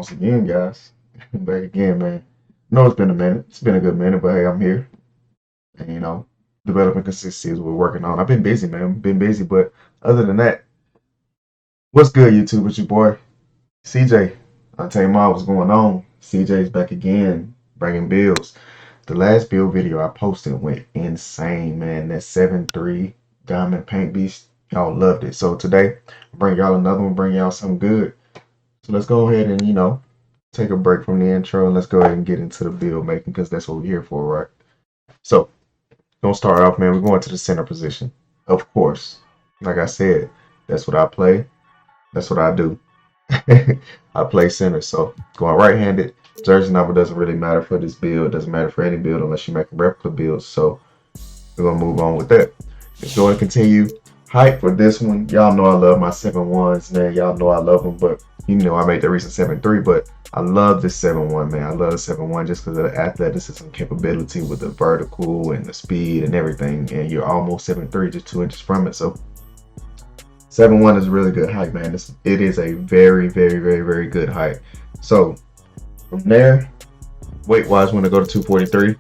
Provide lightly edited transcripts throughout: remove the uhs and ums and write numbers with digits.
once again, guys. Back again, man. No, it's been a minute. It's been a good minute, but hey, I'm here. And developing consistency is what we're working on. I've been busy, man. Been busy, but other than that, what's good, YouTube? It's your boy, CJ. I'll tell you more what's going on. CJ's back again, bringing builds. The last build video I posted went insane, man. That 7-3 diamond paint beast, y'all loved it. So today, bring y'all another one, bring y'all something good. So let's go ahead and, take a break from the intro and let's go ahead and get into the build making because that's what we're here for, right? So, gonna start off, man. We're going to the center position. Of course, like I said, that's what I play. That's what I do. I play center. So, going right-handed, jersey number doesn't really matter for this build. Doesn't matter for any build unless you make a replica build. So, we're gonna move on with that. Let's go and continue. Height for this one, y'all know I love my 7-1s, man. Y'all know I love them, but I made the recent 7-3, but I love this 7-1, man. I love the 7-1 just because of the athleticism capability with the vertical and the speed and everything. And you're almost 7'3", just 2 inches from it. So 7-1 is really good height, man. It is a very, very, very, very good height. So from there, weight-wise, we're going to go to 243.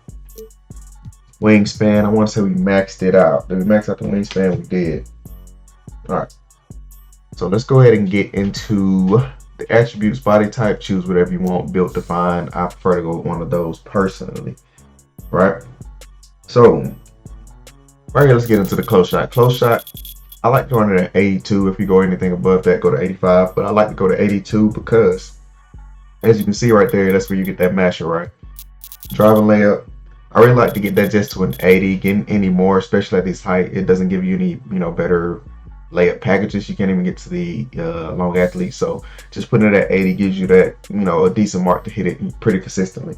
Wingspan, I want to say we maxed it out. Did we max out the wingspan? We did. All right. So let's go ahead and get into the attributes, body type, choose whatever you want, build, define. I prefer to go with one of those personally, right? So right here, let's get into the close shot. Close shot, I like going at 82. If you go anything above that, go to 85, but I like to go to 82 because as you can see right there, that's where you get that masher, right? Driving layup, I really like to get that just to an 80. Getting any more, especially at this height, it doesn't give you any, better layup packages. You can't even get to the long athlete. So just putting it at 80 gives you that, a decent mark to hit it pretty consistently.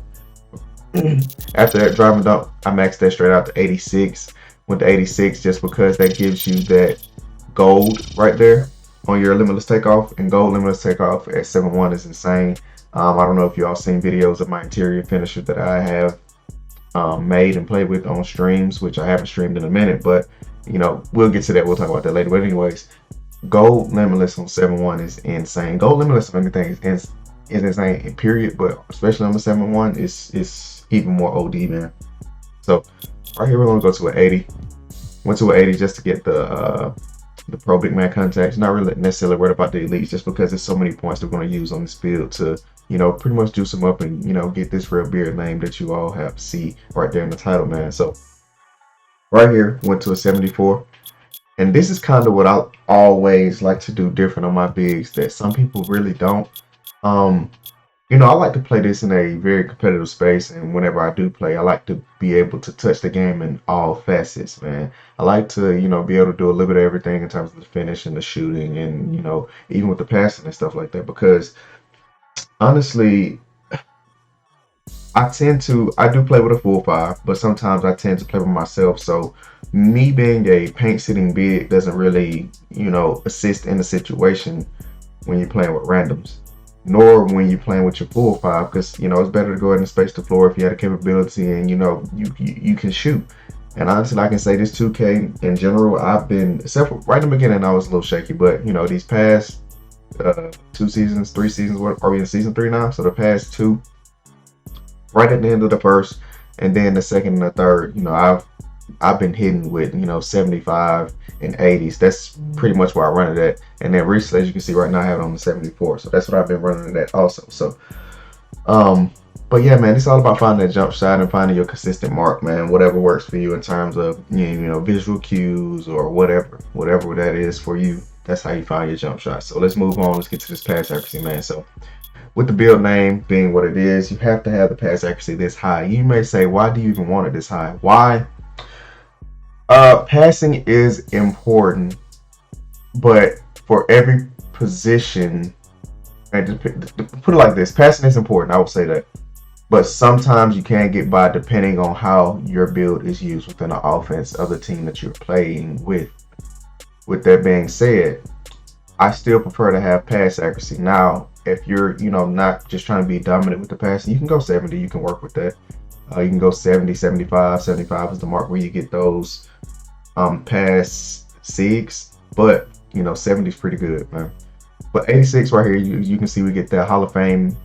After that driving dunk, I maxed that straight out to 86. Went to 86 just because that gives you that gold right there on your limitless takeoff. And gold limitless takeoff at 7-1 is insane. I don't know if you all seen videos of my interior finisher that I have made and played with on streams, which I haven't streamed in a minute, but we'll get to that. We'll talk about that later. But anyways, gold limitless on 7-1 is insane. Gold limitless on anything is insane, period. But especially on the 7-1, is even more OD, man. So right here, we're gonna go to an 80. Went to an 80 just to get the pro big man contacts. Not really necessarily worried about the elites, just because there's so many points we're gonna use on this field to pretty much juice them up and get this real beard name that you all have see right there in the title, man. So right here, went to a 74. And this is kind of what I always like to do different on my bigs that some people really don't. I like to play this in a very competitive space. And whenever I do play, I like to be able to touch the game in all facets, man. I like to, be able to do a little bit of everything in terms of the finish and the shooting and, even with the passing and stuff like that. Because honestly, I do play with a full 5, but sometimes I tend to play with myself. So me being a paint sitting big doesn't really, assist in the situation when you're playing with randoms, nor when you're playing with your full 5, because, it's better to go ahead and space the floor if you have the capability and, you can shoot. And honestly, I can say this 2K in general, I've been, except for right in the beginning, I was a little shaky, but, these past 2 seasons, 3 seasons, what are we in season 3 now? So the past 2, right at the end of the first and then the second and the third, I've been hitting with 75 and 80s. That's pretty much where I run it at. And then recently, as you can see right now, I have it on the 74. So that's what I've been running it at also. So but yeah, man, it's all about finding that jump shot and finding your consistent mark, man. Whatever works for you in terms of visual cues or whatever that is for you. That's how you find your jump shot. So let's move on. Let's get to this pass accuracy, man. So with the build name being what it is, you have to have the pass accuracy this high. You may say, why do you even want it this high? Why? Passing is important, but for every position, and to put it like this, passing is important, I will say that. But sometimes you can get by depending on how your build is used within the offense of the team that you're playing with. With that being said, I still prefer to have pass accuracy. Now, if you're, not just trying to be dominant with the passing, you can go 70. You can work with that. You can go 70, 75. 75 is the mark where you get those pass SIGs. But, 70 is pretty good, man. But 86 right here, you can see we get that Hall of Fame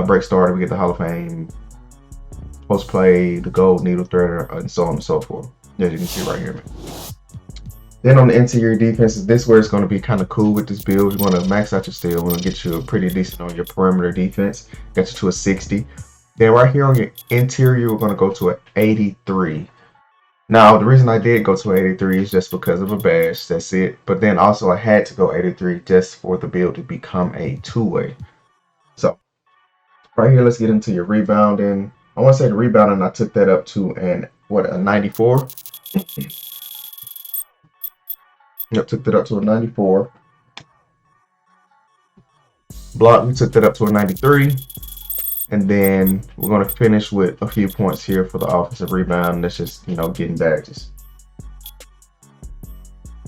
break starter, we get the Hall of Fame, post play, the gold needle threader, and so on and so forth. As you can see right here, man. Then on the interior defenses, this is where it's going to be kind of cool with this build. You want to max out your steal. We want to get you a pretty decent on your perimeter defense. Get you to a 60. Then right here on your interior, we're going to go to an 83. Now, the reason I did go to 83 is just because of a badge. That's it. But then also I had to go 83 just for the build to become a two-way. So right here, let's get into your rebounding. I want to say the rebounding, I took that up to a 94. Yep, took that up to a 94. Block, we took that up to a 93. And then we're going to finish with a few points here for the offensive rebound. That's just, getting badges.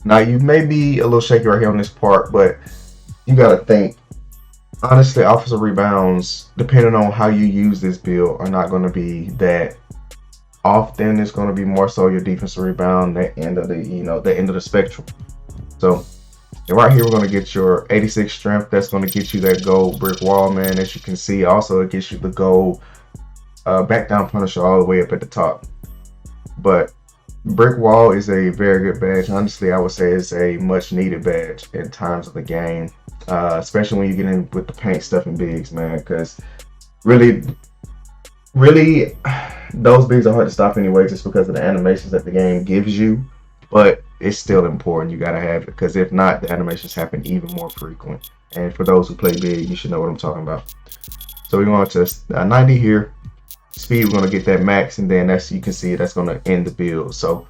Now, you may be a little shaky right here on this part, but you got to think, honestly, offensive rebounds, depending on how you use this build, are not going to be that often. It's going to be more so your defensive rebound, that end of the spectrum. So, and right here, we're going to get your 86 strength. That's going to get you that gold brick wall, man. As you can see, also it gets you the gold back down punisher all the way up at the top. But brick wall is a very good badge. Honestly, I would say it's a much needed badge in times of the game, especially when you get in with the paint stuff and bigs, man. Because really, those bigs are hard to stop anyway, just because of the animations that the game gives you. But it's still important. You gotta have it, because if not, the animations happen even more frequent. And for those who play big, you should know what I'm talking about. So we're going to 90 here. Speed, we're gonna get that max, and then you can see that's gonna end the build. So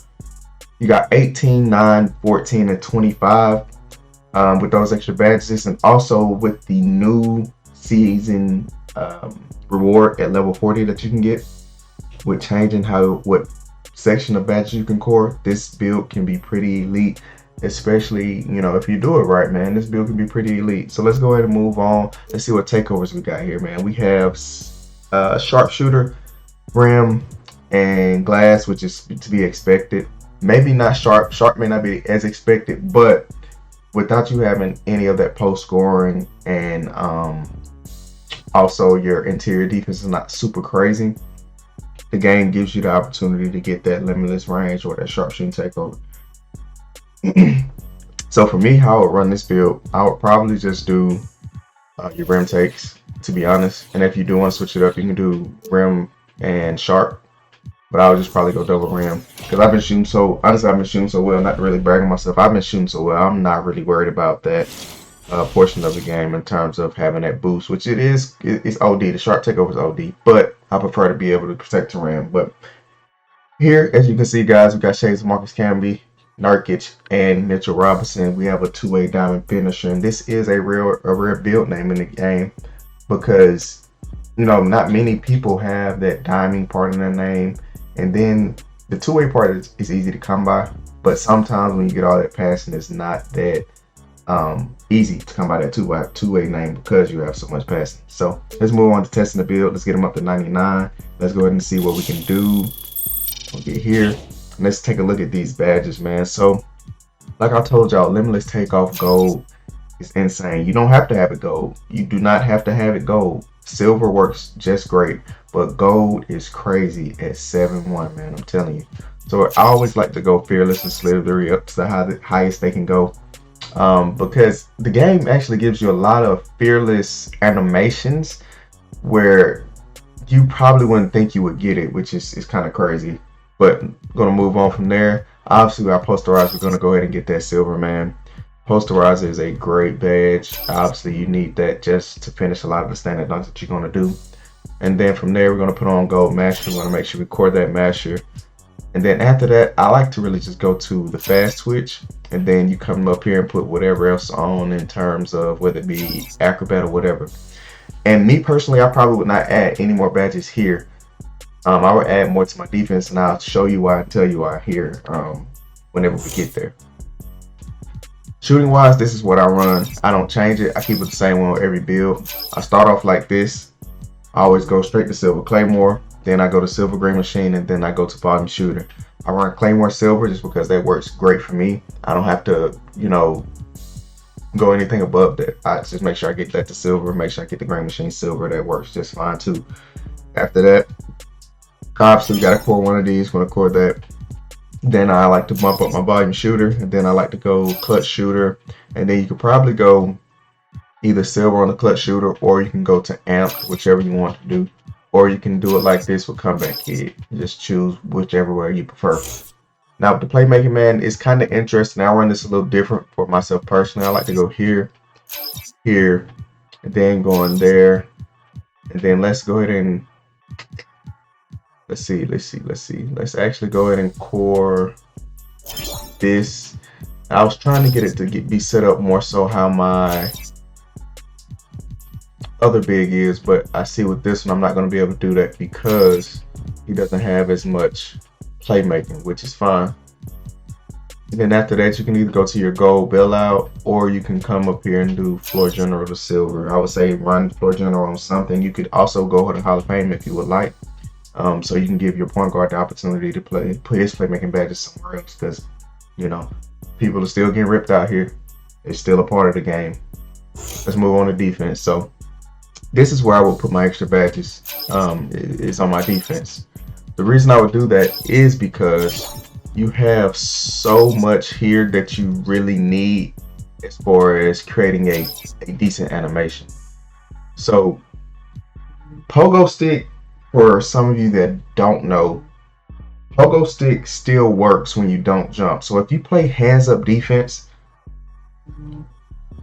you got 18, 9, 14, and 25 with those extra badges, and also with the new season reward at level 40 that you can get with changing what section of badges you can core. This build can be pretty elite, especially if you do it right, man. This build can be pretty elite. So let's go ahead and move on. Let's see what takeovers we got here, man. We have sharpshooter, rim, and glass, which is to be expected. Maybe not sharp may not be as expected, but without you having any of that post scoring, and also your interior defense is not super crazy, the game gives you the opportunity to get that limitless range or that sharpshooting takeover. So for me, how I would run this build, I would probably just do your rim takes, to be honest. And if you do want to switch it up, you can do rim and sharp. But I would just probably go double rim, because I've been shooting so well, not really bragging myself. I've been shooting so well, I'm not really worried about that portion of the game in terms of having that boost, which it's OD. The sharp takeover is OD, but I prefer to be able to protect the rim. But here, as you can see, guys, we got shades of Marcus Camby, Nurkic, and Mitchell Robinson. We have a two-way diamond finisher, and this is a rare build name in the game, because not many people have that diamond part in their name. And then the two-way part is easy to come by, but sometimes when you get all that passing, it's not that easy to come by that two-way name, because you have so much passing. So let's move on to testing the build. Let's get them up to 99. Let's go ahead and see what we can do. We'll get here. Let's take a look at these badges, man. So like I told y'all, limitless takeoff gold is insane. You don't have to have it gold. You do not have to have it gold. Silver works just great, but gold is crazy at 7-1, man. I'm telling you. So I always like to go fearless and slithery up to the highest they can go, because the game actually gives you a lot of fearless animations where you probably wouldn't think you would get it, which is kind of crazy. But I'm gonna move on from there. Obviously, our posterizer, we're gonna go ahead and get that silver, man. Posterizer is a great badge. Obviously, you need that just to finish a lot of the standard dunks that you're going to do. And then from there, we're going to put on gold masher. We're going to make sure we core that masher. And then after that, I like to really just go to the fast twitch. And then you come up here and put whatever else on in terms of whether it be acrobat or whatever. And me personally, I probably would not add any more badges here. I would add more to my defense, and I'll show you why and tell you why here whenever we get there. Shooting wise, this is what I run. I don't change it. I keep it the same one on every build. I start off like this. I always go straight to silver claymore. Then I go to silver green machine, and then I go to bottom shooter. I run claymore silver just because that works great for me. I don't have to, go anything above that. I just make sure I get that to silver, make sure I get the grain machine silver. That works just fine too. After that, obviously we gotta core one of these, gonna core that. Then I like to bump up my volume shooter, and then I like to go clutch shooter, and then you could probably go either silver on the clutch shooter, or you can go to amp, whichever you want to do, or you can do it like this with comeback kid. Just choose whichever way you prefer. Now with the playmaking, man, it's kind of interesting. I run this a little different for myself personally. I like to go here, here, and then going there, and then let's go ahead and let's see. Let's actually go ahead and core this. I was trying to get it to be set up more so how my other big is, but I see with this one I'm not going to be able to do that because he doesn't have as much playmaking, which is fine. And then after that, you can either go to your gold bailout, or you can come up here and do floor general to silver. I would say run floor general on something. You could also go to Hall of Fame if you would like. So you can give your point guard the opportunity to put his playmaking badges somewhere else, because you know people are still getting ripped out here. It's still a part of the game. Let's move on to defense. So this is where I would put my extra badges. Is on my defense. The reason I would do that is because you have so much here that you really need as far as creating a decent animation. So pogo stick, for some of you that don't know, pogo stick still works when you don't jump. So if you play hands up defense,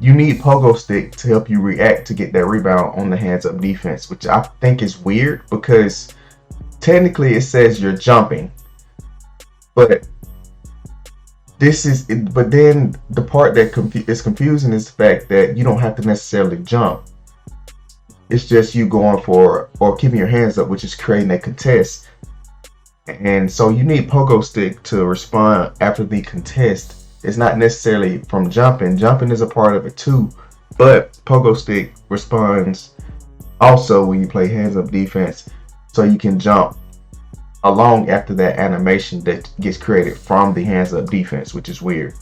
you need pogo stick to help you react to get that rebound on the hands up defense, which I think is weird because technically it says you're jumping, but but then the part that is confusing is the fact that you don't have to necessarily jump. It's just you going for or keeping your hands up, which is creating a contest. And so you need pogo stick to respond after the contest. It's not necessarily from jumping. Jumping is a part of it too, but pogo stick responds also when you play hands up defense, so you can jump along after that animation that gets created from the hands up defense, which is weird.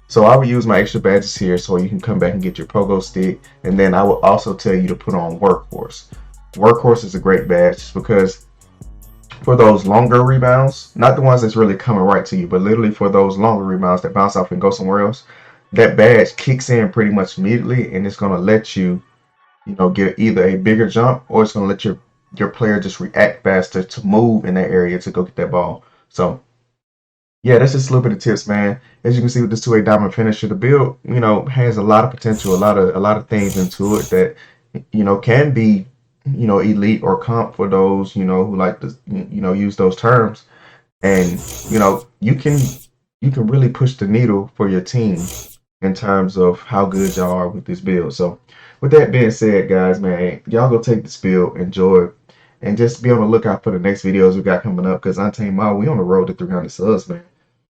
So I would use my extra badges here so you can come back and get your pogo stick. And then I will also tell you to put on workhorse. Workhorse is a great badge because for those longer rebounds, not the ones that's really coming right to you, but literally for those longer rebounds that bounce off and go somewhere else, that badge kicks in pretty much immediately, and it's going to let you, get either a bigger jump, or it's going to let your player just react faster to move in that area to go get that ball. So yeah, that's just a little bit of tips, man. As you can see with this two-way diamond finisher, the build, has a lot of potential, a lot of things into it that, can be, elite or comp for those, who like to, use those terms. And, you can really push the needle for your team in terms of how good y'all are with this build. So with that being said, guys, man, y'all go take this build, enjoy it, and just be on the lookout for the next videos we got coming up, because Untamed Mob, we on the road to 300 subs, man.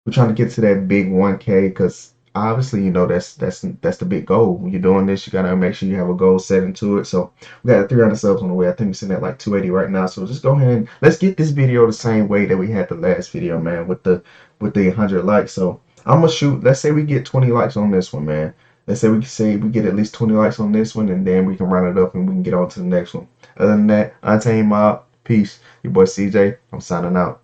We're trying to get to that big 1K, because obviously, that's the big goal. When you're doing this, you gotta make sure you have a goal set into it. So we got 300 subs on the way. I think we're sitting at like 280 right now. So just go ahead and let's get this video the same way that we had the last video, man, with the 100 likes. So I'm gonna shoot. Let's say we get 20 likes on this one, man. Let's say we get at least 20 likes on this one, and then we can run it up and we can get on to the next one. Other than that, Untamed Mob, peace. Your boy CJ, I'm signing out.